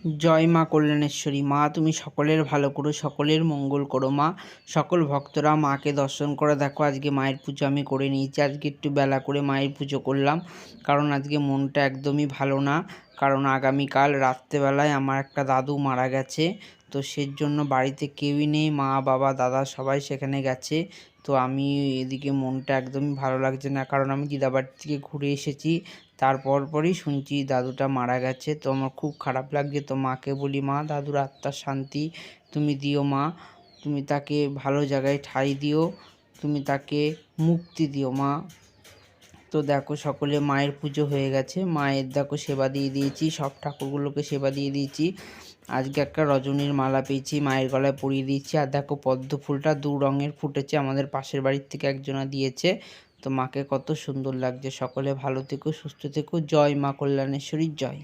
জয় মা কল্যাণেশ্বরী। মা তুমি সকলের ভালো করো, সকলের মঙ্গল করো মা। সকল ভক্তরা মাকে দর্শন করে দেখো। আজকে মায়ের পুজো আমি করে নিয়েছি। আজকে একটু বেলা করে মায়ের পুজো করলাম, কারণ আজকে মনটা একদমই ভালো না। কারণ আগামীকাল রাত্রেবেলায় আমার একটা দাদু মারা গেছে, তো সের জন্য বাড়িতে কেউই নেই, মা বাবা দাদা সবাই সেখানে গেছে। তো আমি এদিকে মনটা একদমই ভালো লাগছে না, কারণ আমি দিদাবাড়ি থেকে ঘুরে এসেছি, তারপর পরই শুনছি দাদুটা মারা গেছে। তো আমার খুব খারাপ লাগছে। তো মাকে বলি, মা দাদুর আত্মার শান্তি তুমি দিও মা, তুমি তাকে ভালো জায়গায় ঠাঁই দিও, তুমি তাকে মুক্তি দিও মা। তো দেখো সকলে মায়ের পুজো হয়ে গেছে, মায়ের দেখো সেবা দিয়ে দিয়েছি, সব ঠাকুরগুলোকে সেবা দিয়ে দিয়েছি। আজকে একটা রজনীর মালা পেয়েছি, মায়ের গলায় পরিয়ে দিয়েছি। আর দেখো পদ্ম ফুলটা 2 রঙের ফুটেছে, আমাদের পাশের বাড়ির থেকে একজনা দিয়েছে। তো মাকে কত সুন্দর লাগছে। সকলে ভালো থেকো, সুস্থ থেকো। জয় মা কল্যাণেশ্বরীর জয়।